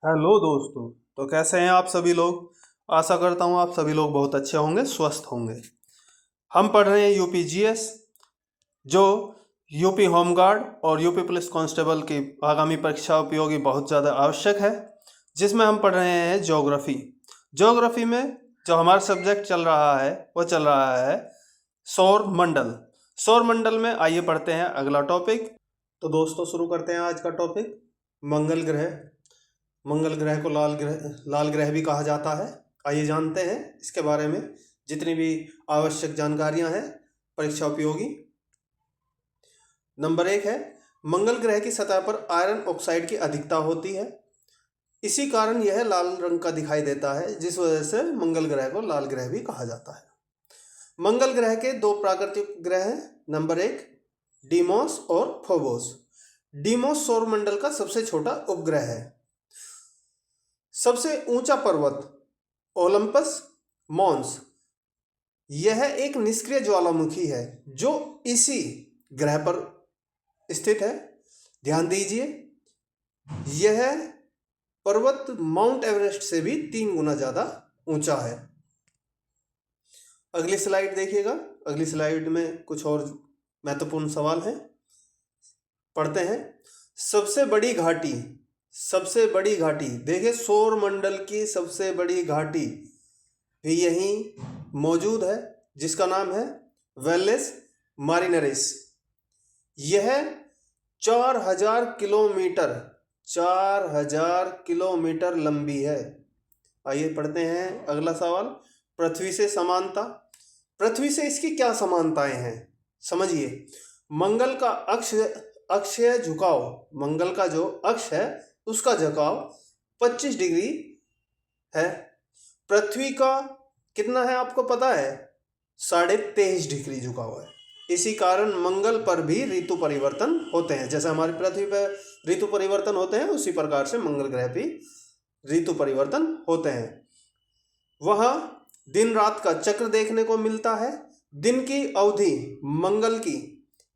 Hello दोस्तों। तो कैसे हैं आप सभी लोग। आशा करता हूँ आप सभी लोग बहुत अच्छे होंगे, स्वस्थ होंगे। हम पढ़ रहे हैं यूपी जीएस, जो यूपी होमगार्ड और यूपी पुलिस कांस्टेबल की आगामी परीक्षा उपयोगी बहुत ज़्यादा आवश्यक है, जिसमें हम पढ़ रहे हैं ज्योग्राफी। ज्योग्राफी में जो हमारा सब्जेक्ट चल रहा है वो चल रहा है सौर मंडल। सौर मंडल में आइए पढ़ते हैं अगला टॉपिक। तो दोस्तों शुरू करते हैं आज का टॉपिक, मंगल ग्रह। मंगल ग्रह को लाल ग्रह भी कहा जाता है। आइए जानते हैं इसके बारे में जितनी भी आवश्यक जानकारियां हैं, परीक्षा उपयोगी। नंबर 1 है, मंगल ग्रह की सतह पर आयरन ऑक्साइड की अधिकता होती है। इसी कारण यह लाल रंग का दिखाई देता है, जिस वजह से मंगल ग्रह को लाल ग्रह भी कहा जाता है। मंगल ग्रह के दो प्राकृतिक ग्रह हैं। नंबर 1 डीमोस और फोबोस। डीमोस सौरमंडल का सबसे छोटा उपग्रह है। सबसे ऊंचा पर्वत ओलंपस मॉन्स, यह एक निष्क्रिय ज्वालामुखी है जो इसी ग्रह पर स्थित है। ध्यान दीजिए, यह पर्वत माउंट एवरेस्ट से भी 3 गुना ज्यादा ऊंचा है। अगली स्लाइड देखिएगा। अगली स्लाइड में कुछ और महत्वपूर्ण सवाल हैं, पढ़ते हैं। सबसे बड़ी घाटी, सबसे बड़ी घाटी देखिए, सौर मंडल की सबसे बड़ी घाटी भी यहीं मौजूद है, जिसका नाम है वेलेस मारिनरिस। यह 4000 किलोमीटर 4000 किलोमीटर लंबी है। आइए पढ़ते हैं अगला सवाल, पृथ्वी से समानता। पृथ्वी से इसकी क्या समानताएं हैं, समझिए। मंगल का अक्षीय झुकाव, मंगल का जो अक्ष है उसका झुकाव 25 डिग्री है। पृथ्वी का कितना है आपको पता है, 23.5 डिग्री झुकाव है। इसी कारण मंगल पर भी ऋतु परिवर्तन होते हैं। जैसे हमारी पृथ्वी पर ऋतु परिवर्तन होते हैं, उसी प्रकार से मंगल ग्रह भी ऋतु परिवर्तन होते हैं। वहाँ दिन रात का चक्र देखने को मिलता है। दिन की अवधि मंगल की,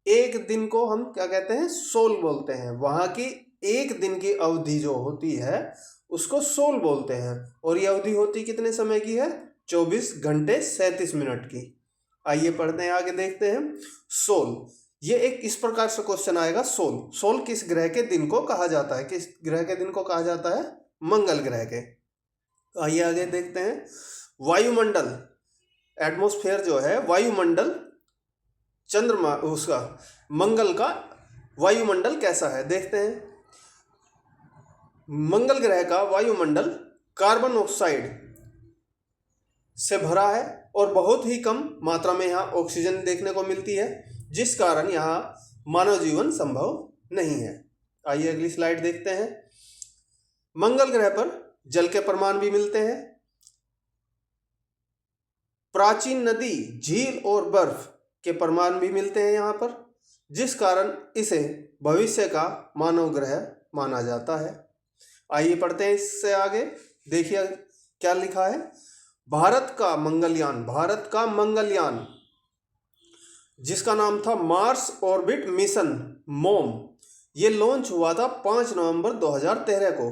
एक दिन को हम क्या कहते हैं, सोल बोलते हैं। वहाँ की एक दिन की अवधि जो होती है उसको सोल बोलते हैं, और ये अवधि होती कितने समय की है, 24 घंटे 37 मिनट की। आइए पढ़ते हैं, आगे देखते हैं। सोल, ये एक इस प्रकार से क्वेश्चन आएगा, सोल सोल किस ग्रह के दिन को कहा जाता है, किस ग्रह के दिन को कहा जाता है, मंगल ग्रह के। आइए आगे देखते हैं। वायुमंडल, एटमॉस्फेयर जो है, वायुमंडल चंद्रमा उसका मंगल का वायुमंडल कैसा है देखते हैं। मंगल ग्रह का वायुमंडल कार्बन ऑक्साइड से भरा है और बहुत ही कम मात्रा में यहाँ ऑक्सीजन देखने को मिलती है, जिस कारण यहाँ मानव जीवन संभव नहीं है। आइए अगली स्लाइड देखते हैं। मंगल ग्रह पर जल के प्रमाण भी मिलते हैं। प्राचीन नदी, झील और बर्फ के प्रमाण भी मिलते हैं यहाँ पर, जिस कारण इसे भविष्य का मानव ग्रह माना जाता है। आइए पढ़ते हैं इससे आगे, देखिए क्या लिखा है। भारत का मंगलयान जिसका नाम था मार्स ऑर्बिट मिशन मोम, ये लॉन्च हुआ था 5 नवंबर 2013 को।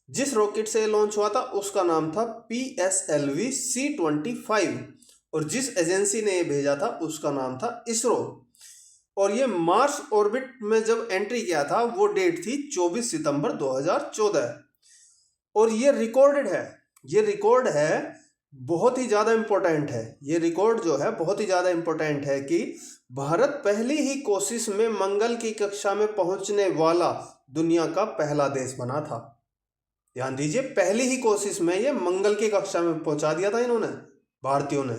जिस रॉकेट से लॉन्च हुआ था उसका नाम था PSLV C-25, और जिस एजेंसी ने ये भेजा था उसका नाम था इसरो। और ये मार्स ऑर्बिट में जब एंट्री किया था वो डेट थी 24 सितंबर 2014, और ये रिकॉर्ड है, बहुत ही ज़्यादा इम्पोर्टेंट है। ये रिकॉर्ड जो है बहुत ही ज़्यादा इम्पोर्टेंट है कि भारत पहली ही कोशिश में मंगल की कक्षा में पहुंचने वाला दुनिया का पहला देश बना था। ध्यान दीजिए, पहली ही कोशिश में ये मंगल की कक्षा में पहुंचा दिया था इन्होंने, भारतीयों ने।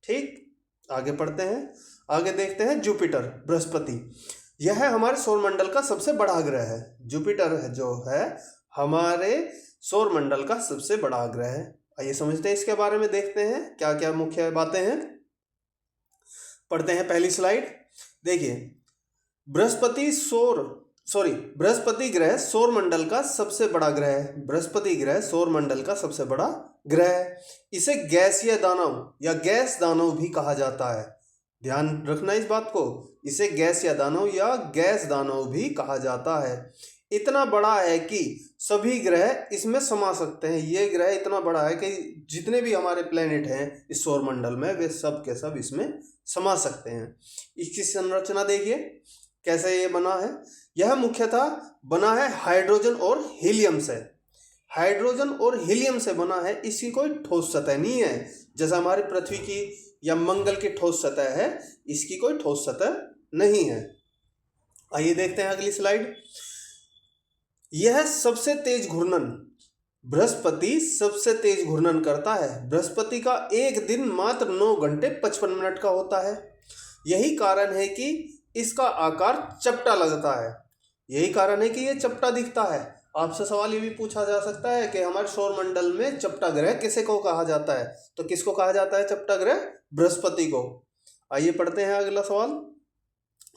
ठीक, आगे पढ़ते हैं, आगे देखते हैं। जुपिटर, बृहस्पति, यह हमारे सौरमंडल का सबसे बड़ा ग्रह है। जुपिटर जो है हमारे सौरमंडल का सबसे बड़ा ग्रह है। आइए समझते हैं इसके बारे में, देखते हैं क्या क्या मुख्य बातें हैं। पढ़ते हैं पहली स्लाइड, देखिए। बृहस्पति ग्रह सौरमंडल का सबसे बड़ा ग्रह है। बृहस्पति ग्रह सौरमंडल का सबसे बड़ा ग्रह है। इसे गैसीय दानव या गैस दानव भी कहा जाता है। ध्यान रखना इस बात को, इसे गैसीय दानव या गैस दानव भी कहा जाता है। इतना बड़ा है कि सभी ग्रह इसमें समा सकते हैं। ये ग्रह इतना बड़ा है कि जितने भी हमारे प्लेनेट हैं इस सौर मंडल में वे सब के सब इसमें समा सकते हैं। इसकी संरचना देखिए कैसे ये बना है। यह मुख्यतः बना है हाइड्रोजन और हीलियम से। हाइड्रोजन और हीलियम से बना है, इसकी कोई ठोस सतह नहीं है। जैसा हमारी पृथ्वी की या मंगल की ठोस सतह है, इसकी कोई ठोस सतह नहीं है। आइए देखते हैं अगली स्लाइड। यह सबसे तेज घूर्णन, बृहस्पति सबसे तेज घूर्णन करता है। बृहस्पति का एक दिन मात्र 9 घंटे 55 मिनट का होता है। यही कारण है कि इसका आकार चपटा लगता है। यही कारण है कि यह चपटा दिखता है। आपसे सवाल ये भी पूछा जा सकता है कि हमारे सौर मंडल में चपटा ग्रह किसे को कहा जाता है, तो किसको कहा जाता है चपटा ग्रह? बृहस्पति को। आइए पढ़ते हैं अगला सवाल।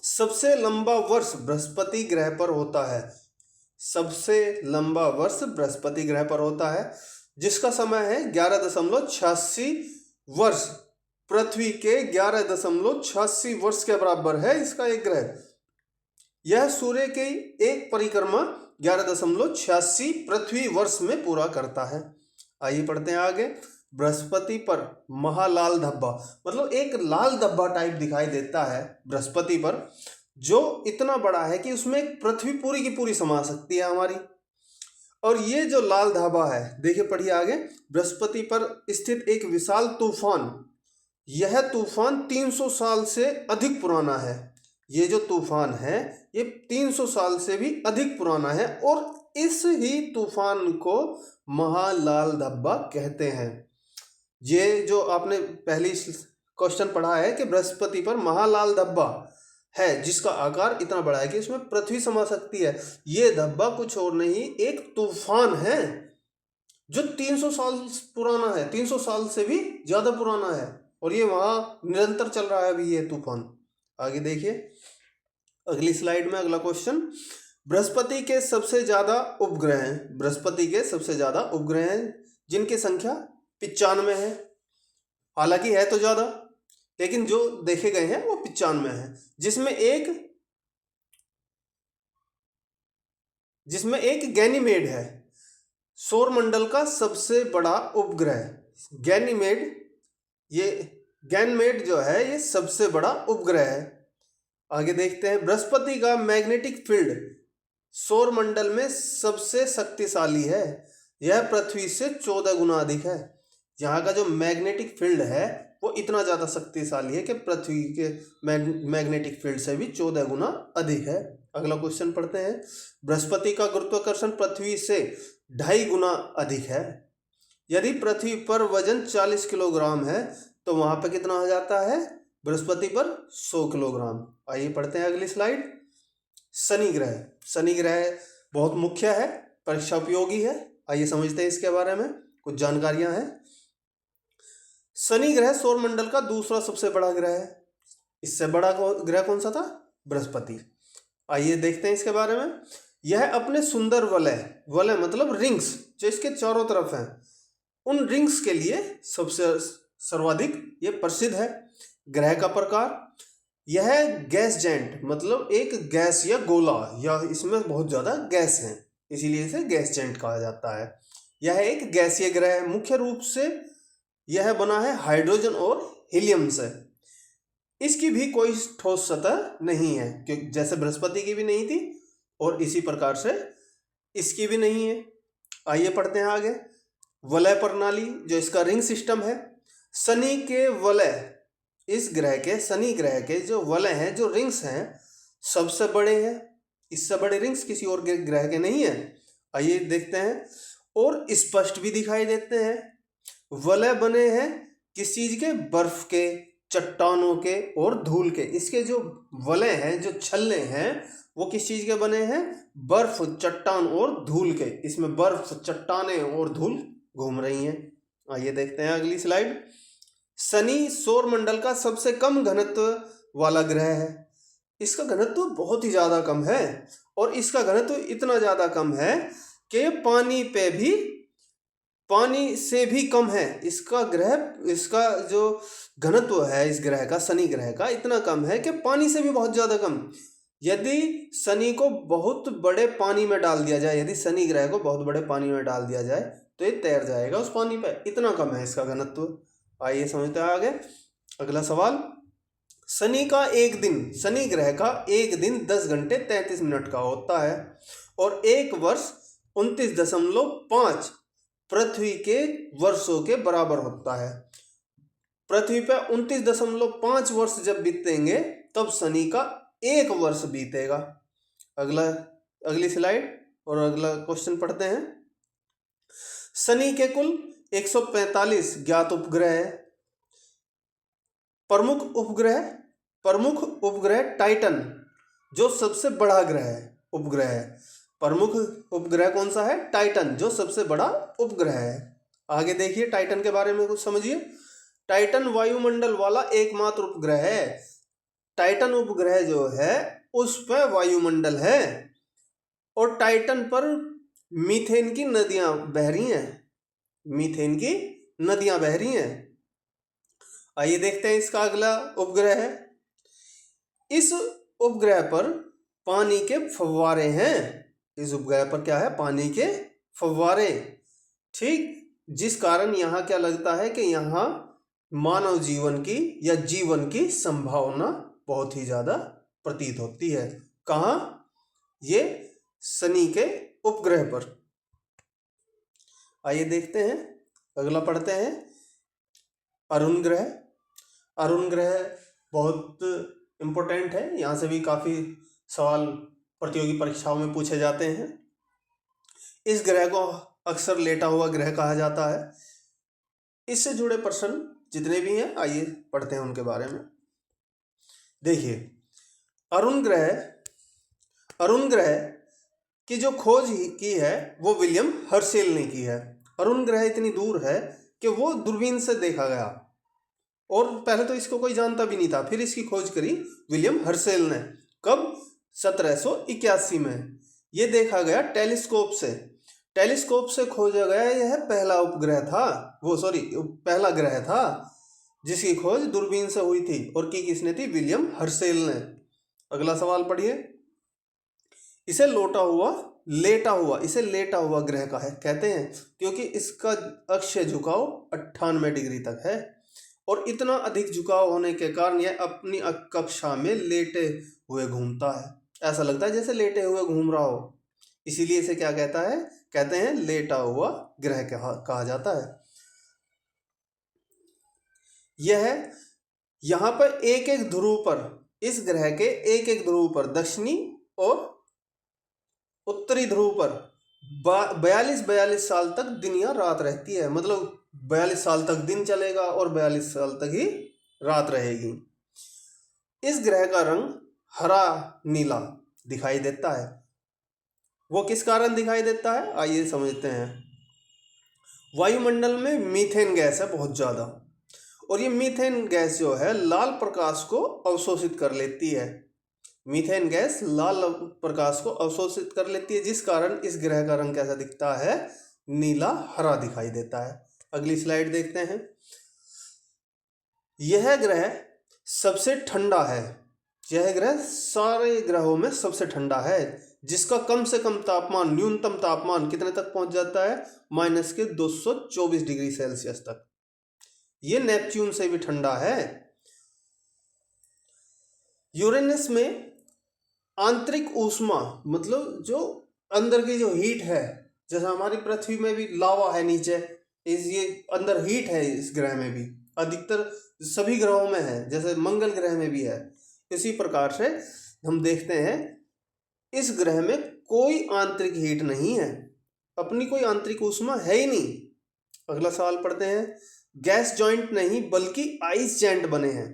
सबसे लंबा वर्ष बृहस्पति ग्रह पर होता है। सबसे लंबा वर्ष बृहस्पति ग्रह पर होता है, जिसका समय है 11.86 वर्ष। पृथ्वी के 11.86 वर्ष के बराबर है इसका एक ग्रह। यह सूर्य की एक परिक्रमा 11.86 पृथ्वी वर्ष में पूरा करता है। आइए पढ़ते हैं आगे। बृहस्पति पर महालाल धब्बा, मतलब एक लाल धब्बा टाइप दिखाई देता है बृहस्पति पर, जो इतना बड़ा है कि उसमें पृथ्वी पूरी की पूरी समा सकती है हमारी। और ये जो लाल धब्बा है, देखिए पढ़िए आगे। बृहस्पति पर स्थित एक विशाल तूफान, यह तूफान 300 साल से अधिक पुराना है। ये जो तूफान है ये 300 साल से भी अधिक पुराना है और इस ही तूफान को महालाल धब्बा कहते हैं। ये जो आपने पहली क्वेश्चन पढ़ा है कि बृहस्पति पर महालाल धब्बा है जिसका आकार इतना बड़ा है कि इसमें पृथ्वी समा सकती है। ये धब्बा कुछ और नहीं, एक तूफान है जो 300 साल पुराना है, 300 साल से भी ज्यादा पुराना है, और ये वहां निरंतर चल रहा है अभी ये तूफान। आगे देखिए अगली स्लाइड में अगला क्वेश्चन। बृहस्पति के सबसे ज्यादा उपग्रह हैं। बृहस्पति के सबसे ज्यादा उपग्रह हैं जिनकी संख्या 95 है। हालांकि है तो ज्यादा, लेकिन जो देखे गए हैं वो 95 है, जिसमें एक गैनीमेड है, सौर मंडल का सबसे बड़ा उपग्रह। गैनीमेड, ये गैनमेड जो है ये सबसे बड़ा उपग्रह है। आगे देखते हैं। बृहस्पति का मैग्नेटिक फील्ड सौर मंडल में सबसे शक्तिशाली है। यह पृथ्वी से 14 गुना अधिक है। यहाँ का जो मैग्नेटिक फील्ड है वो इतना ज़्यादा शक्तिशाली है कि पृथ्वी के मैग्नेटिक फील्ड से भी 14 गुना अधिक है। अगला क्वेश्चन पढ़ते हैं। बृहस्पति का गुरुत्वाकर्षण पृथ्वी से 2.5 गुना अधिक है। यदि पृथ्वी पर वजन 40 किलोग्राम है तो वहाँ पर कितना हो जाता है? बृहस्पति पर 100 किलोग्राम। आइए पढ़ते हैं अगली स्लाइड। शनि ग्रह। शनि ग्रह बहुत मुख्य है, परीक्षा उपयोगी है। आइए समझते हैं इसके बारे में, कुछ जानकारियां हैं। शनि ग्रह सौर मंडल का दूसरा सबसे बड़ा ग्रह है। इससे बड़ा ग्रह कौन सा था? बृहस्पति। आइए देखते हैं इसके बारे में। यह अपने सुंदर वलय मतलब रिंग्स जो इसके चारों तरफ हैं, उन रिंग्स के लिए सबसे सर्वाधिक ये प्रसिद्ध है। ग्रह का प्रकार, यह गैस जेंट मतलब एक गैस या गोला, या इसमें बहुत ज़्यादा गैस है इसीलिए इसे गैस जेंट कहा जाता है। यह एक गैसीय ग्रह है। मुख्य रूप से यह बना है हाइड्रोजन और हीलियम से। इसकी भी कोई ठोस सतह नहीं है, क्योंकि जैसे बृहस्पति की भी नहीं थी और इसी प्रकार से इसकी भी नहीं है। आइए पढ़ते हैं आगे। वलय प्रणाली जो इसका रिंग सिस्टम है। शनि के वलय, इस ग्रह के शनि ग्रह के जो वलय हैं, जो रिंग्स हैं, सबसे बड़े हैं। इससे बड़े रिंग्स किसी और ग्रह के नहीं है। आइए देखते हैं। और स्पष्ट भी दिखाई देते हैं। वलय बने हैं किस चीज के? बर्फ के, चट्टानों के और धूल के। इसके जो वलय हैं, जो छल्ले हैं, वो किस चीज के बने हैं? बर्फ, चट्टान और धूल के। इसमें बर्फ, चट्टानें और धूल घूम रही हैं। आइए देखते हैं अगली स्लाइड। शनि सौर मंडल का सबसे कम घनत्व वाला ग्रह है। इसका घनत्व बहुत ही ज़्यादा कम है, और इसका घनत्व इतना ज़्यादा कम है कि पानी से भी कम है। इसका जो घनत्व है इस ग्रह का, शनि ग्रह का, इतना कम है कि पानी से भी बहुत ज़्यादा कम। यदि शनि को बहुत बड़े पानी में डाल दिया जाए, यदि शनि ग्रह को बहुत बड़े पानी में डाल दिया जाए तो ये तैर जाएगा उस पानी पे, इतना कम है इसका घनत्व। आइए समझते हैं आगे। अगला सवाल, शनि ग्रह का एक दिन 10 घंटे 33 मिनट का होता है और एक वर्ष 29.5 पृथ्वी के वर्षों के बराबर होता है। पृथ्वी पर 29.5 वर्ष जब बीतेंगे तब शनि का एक वर्ष बीतेगा। अगली स्लाइड और अगला क्वेश्चन पढ़ते हैं। शनि के कुल 145 ज्ञात उपग्रह है। प्रमुख उपग्रह टाइटन जो सबसे बड़ा उपग्रह है। प्रमुख उपग्रह कौन सा है? टाइटन, जो सबसे बड़ा उपग्रह है। आगे देखिए, टाइटन के बारे में कुछ समझिए। टाइटन वायुमंडल वाला एकमात्र उपग्रह है। टाइटन उपग्रह जो है उस पर वायुमंडल है और टाइटन पर मीथेन की नदियां बह रही हैं। आइए देखते हैं इसका अगला उपग्रह है। इस उपग्रह पर पानी के फव्वारे हैं। इस उपग्रह पर क्या है? पानी के फव्वारे। ठीक, जिस कारण यहाँ क्या लगता है कि यहाँ मानव जीवन की या जीवन की संभावना बहुत ही ज्यादा प्रतीत होती है। कहाँ? ये शनि के उपग्रह पर। आइए देखते हैं, अगला पढ़ते हैं। अरुण ग्रह बहुत इम्पोर्टेंट है, यहाँ से भी काफी सवाल प्रतियोगी परीक्षाओं में पूछे जाते हैं। इस ग्रह को अक्सर लेटा हुआ ग्रह कहा जाता है। इससे जुड़े प्रश्न जितने भी हैं आइए पढ़ते हैं उनके बारे में। देखिए, अरुण ग्रह की जो खोज की है वो विलियम हर्शेल ने की है। अरुण ग्रह इतनी दूर है कि वो दूरबीन से देखा गया और पहले तो इसको कोई जानता भी नहीं था। फिर इसकी खोज करी विलियम हर्शेल ने। कब? 1781 में। ये देखा गया टेलीस्कोप से खोजा गया। यह पहला ग्रह था जिसकी खोज दूरबीन से हुई थी और की किसने थी? विलियम हर्शेल ने। अगला सवाल पढ़िए। इसे लेटा हुआ ग्रह का है कहते हैं क्योंकि इसका अक्षीय झुकाव 98 डिग्री तक है और इतना अधिक झुकाव होने के कारण यह अपनी कक्षा में लेटे हुए घूमता है। ऐसा लगता है जैसे लेटे हुए घूम रहा हो, इसीलिए इसे क्या कहते हैं लेटा हुआ ग्रह कहा जाता है। यह यहाँ पर इस ग्रह के एक ध्रुव पर, दक्षिणी और उत्तरी ध्रुव पर 42 साल तक दिन या रात रहती है। मतलब 42 साल तक दिन चलेगा और 42 साल तक ही रात रहेगी। इस ग्रह का रंग हरा नीला दिखाई देता है। वो किस कारण दिखाई देता है? आइए समझते हैं। वायुमंडल में मीथेन गैस है बहुत ज्यादा और ये मीथेन गैस जो है लाल प्रकाश को अवशोषित कर लेती है। मीथेन गैस लाल प्रकाश को अवशोषित कर लेती है, जिस कारण इस ग्रह का रंग कैसा दिखता है? नीला हरा दिखाई देता है। अगली स्लाइड देखते हैं। यह ग्रह सबसे ठंडा है। यह ग्रह सारे ग्रहों में सबसे ठंडा है, जिसका कम से कम तापमान, न्यूनतम तापमान कितने तक पहुंच जाता है? -224 डिग्री सेल्सियस तक। ये नेपच्यून से भी ठंडा है। यूरेनस में आंतरिक ऊष्मा, मतलब जो अंदर की जो हीट है, जैसे हमारी पृथ्वी में भी लावा है नीचे, ये अंदर हीट है इस ग्रह में भी। अधिकतर सभी ग्रहों में है, जैसे मंगल ग्रह में भी है। इसी प्रकार से हम देखते हैं इस ग्रह में कोई आंतरिक हीट नहीं है, अपनी कोई आंतरिक ऊष्मा है ही नहीं। अगला सवाल पढ़ते हैं। गैस जॉइंट नहीं बल्कि आइस जॉइंट बने हैं।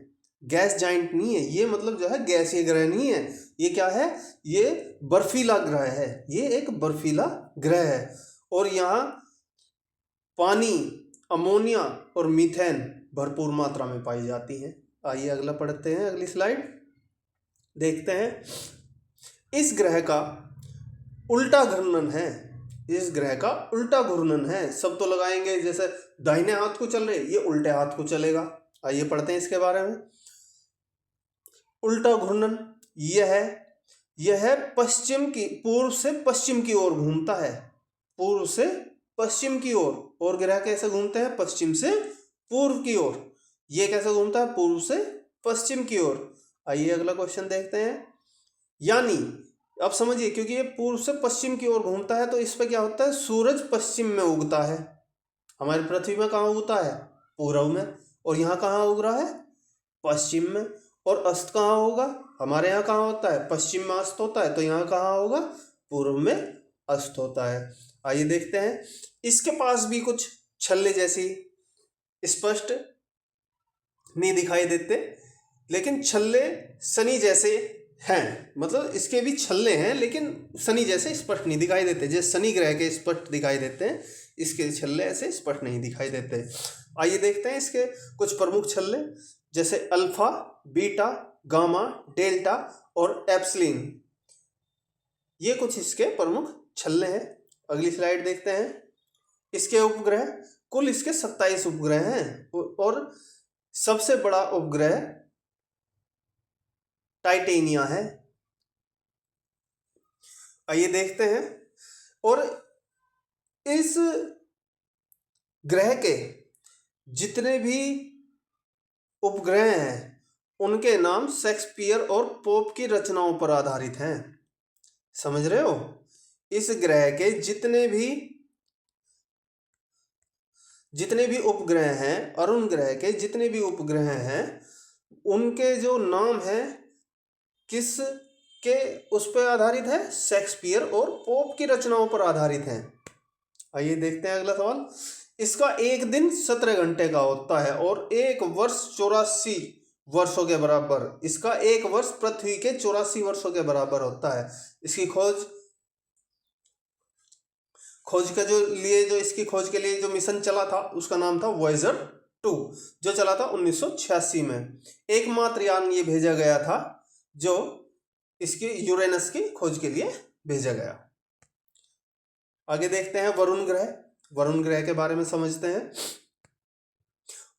गैस जॉइंट नहीं है ये, मतलब जो है गैसीय ग्रह नहीं है। ये क्या है? ये बर्फीला ग्रह है। ये एक बर्फीला ग्रह है और यहाँ पानी, अमोनिया और मीथेन भरपूर मात्रा में पाई जाती है। आइए अगला पढ़ते हैं, अगली स्लाइड देखते हैं। इस ग्रह का उल्टा घूर्णन है। सब तो लगाएंगे, जैसे दाहिने हाथ को चल रहे, ये उल्टे हाथ को चलेगा। आइए पढ़ते हैं इसके बारे में। उल्टा घूर्णन यह है यह पश्चिम की पूर्व से पश्चिम की ओर घूमता है, पूर्व से पश्चिम की ओर। और ग्रह कैसे घूमते हैं? पश्चिम से पूर्व की ओर। ये कैसे घूमता है? पूर्व से पश्चिम की ओर। आइए अगला क्वेश्चन देखते हैं। यानी अब समझिए, क्योंकि ये पूर्व से पश्चिम की ओर घूमता है तो इस पे क्या होता है? सूरज पश्चिम में उगता है। हमारी पृथ्वी में कहाँ उगता है? पूर्व में। और यहाँ कहाँ उग रहा है? पश्चिम में। और अस्त कहाँ होगा? हमारे यहाँ कहाँ होता है? पश्चिम में अस्त होता है, तो यहाँ कहाँ होगा? पूर्व में अस्त होता है। आइए देखते हैं। इसके पास भी कुछ छल्ले जैसी स्पष्ट नहीं दिखाई देते, लेकिन छल्ले शनि जैसे हैं। मतलब इसके भी छल्ले हैं लेकिन शनि जैसे स्पष्ट नहीं दिखाई देते। जैसे शनि ग्रह के स्पष्ट दिखाई देते हैं, इसके छल्ले ऐसे स्पष्ट नहीं दिखाई देते। आइए देखते हैं इसके कुछ प्रमुख छल्ले, जैसे अल्फा, बीटा, गामा, डेल्टा और एप्सिलॉन। ये कुछ इसके प्रमुख छल्ले हैं। अगली स्लाइड देखते हैं। इसके उपग्रह, कुल इसके 27 उपग्रह हैं और सबसे बड़ा उपग्रह टाइटेनिया है। आइए देखते हैं। और इस ग्रह के जितने भी उपग्रह हैं उनके नाम शेक्सपियर और पोप की रचनाओं पर आधारित हैं। समझ रहे हो? इस ग्रह के जितने भी उपग्रह हैं, अरुण ग्रह के जितने भी उपग्रह हैं, उनके जो नाम है किस के उस पर आधारित है? शेक्सपियर और पोप की रचनाओं पर आधारित हैं। आइए देखते हैं अगला सवाल। इसका एक दिन 17 घंटे का होता है और एक वर्ष 84 वर्षों के बराबर। इसका एक वर्ष पृथ्वी के 84 वर्षों के बराबर होता है। इसकी खोज जो इसकी खोज के लिए जो मिशन चला था उसका नाम था वॉयेजर 2, जो चला था 1986 में। एकमात्र यान ये भेजा गया था जो इसकी यूरेनस की खोज के लिए भेजा गया। आगे देखते हैं वरुण ग्रह। वरुण ग्रह के बारे में समझते हैं।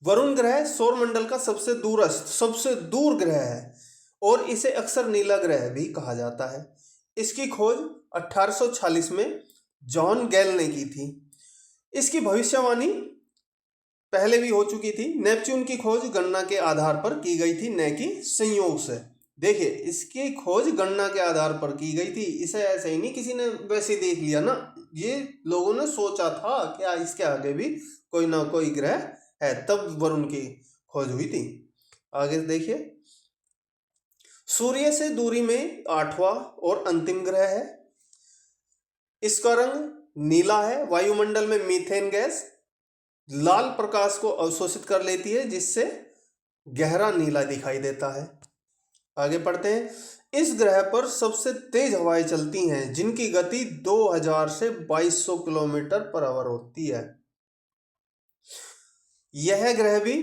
वरुण ग्रह सौरमंडल का सबसे दूर ग्रह है और इसे अक्सर नीला ग्रह भी कहा जाता है। इसकी खोज 1846 में जॉन गैल ने की थी। इसकी भविष्यवाणी पहले भी हो चुकी थी। नेपच्यून की खोज गणना के आधार पर की गई थी, न कि संयोग से। देखिए, इसकी खोज गणना के आधार पर की गई थी। इसे ऐसे ही नहीं किसी ने वैसे देख लिया ना, ये लोगों ने सोचा था क्या इसके आगे भी कोई ना कोई ग्रह है, तब वरुण की खोज हुई थी। आगे देखिए, सूर्य से दूरी में 8वां और अंतिम ग्रह है। इसका रंग नीला है। वायुमंडल में मीथेन गैस लाल प्रकाश को अवशोषित कर लेती है, जिससे गहरा नीला दिखाई देता है। आगे पढ़ते हैं। इस ग्रह पर सबसे तेज हवाएं चलती हैं, जिनकी गति 2000 से 2200 किलोमीटर पर आवर होती है। यह ग्रह भी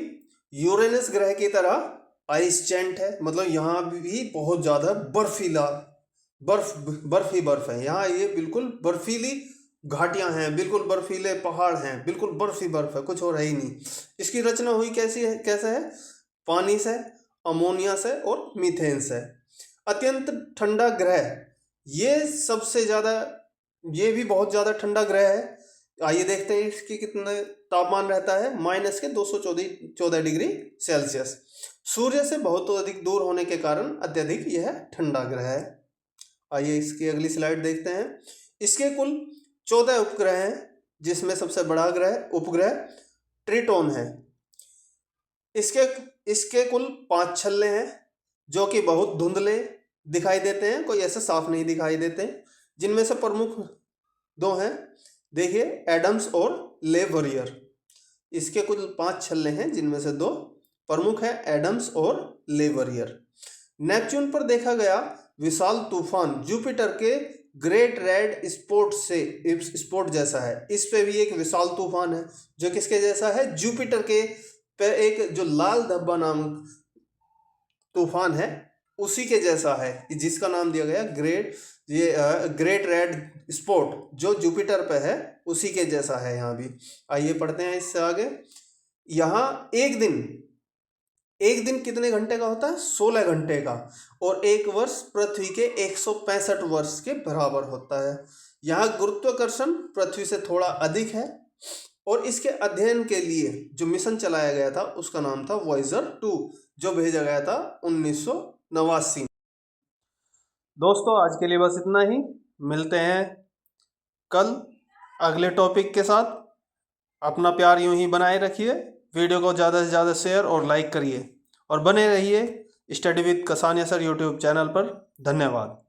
यूरेनस ग्रह की तरह आइस जैंट है। मतलब यहाँ भी बहुत ज्यादा बर्फीला बर्फ ही बर्फ है। यहाँ ये बिल्कुल बर्फीली घाटियां हैं, बिल्कुल बर्फीले पहाड़ हैं, बिल्कुल बर्फ ही बर्फ है, कुछ और है ही नहीं। इसकी रचना हुई कैसे है? पानी से, अमोनिया से और मीथेन से। अत्यंत ठंडा ग्रह, ये भी बहुत ज़्यादा ठंडा ग्रह है। आइए देखते हैं इसकी कितना तापमान रहता है। -214 डिग्री सेल्सियस। सूर्य से बहुत अधिक दूर होने के कारण अत्यधिक यह ठंडा ग्रह है। आइए इसकी अगली स्लाइड देखते हैं। इसके कुल 14 उपग्रह हैं, जिसमें सबसे बड़ा उपग्रह ट्रिटोन है। इसके कुल 5 छल्ले हैं, जो कि बहुत धुंधले दिखाई देते हैं, कोई ऐसे साफ नहीं दिखाई देते, जिनमें से प्रमुख 2 हैं। देखिए, एडम्स और ले वर्रियर। इसके कुल 5 छल्ले हैं, जिनमें से 2 प्रमुख हैं, एडम्स और ले वर्रियर। नेपच्यून पर देखा गया विशाल तूफान जुपिटर के ग्रेट रेड स्पॉट जैसा है। इस पे भी एक विशाल तूफान है, जो किसके जैसा है? जुपिटर के पे एक जो लाल धब्बा नामक तूफान है, उसी के जैसा है, जिसका नाम दिया गया ग्रेट रेड स्पॉट, जो जुपिटर पे है, उसी के जैसा है यहाँ भी। आइए पढ़ते हैं इससे आगे। यहाँ एक दिन एक दिन कितने घंटे का होता है? 16 घंटे का। और एक वर्ष पृथ्वी के 165 वर्ष के बराबर होता है। यहाँ गुरुत्वाकर्षण पृथ्वी से थोड़ा अधिक है। और इसके अध्ययन के लिए जो मिशन चलाया गया था उसका नाम था वॉयेजर 2, जो भेजा गया था 1989। दोस्तों आज के लिए बस इतना ही। मिलते हैं कल अगले टॉपिक के साथ। अपना प्यार यूं ही बनाए रखिए। वीडियो को ज़्यादा से ज़्यादा शेयर और लाइक करिए और बने रहिए study with Kasania sir YouTube channel पर। धन्यवाद।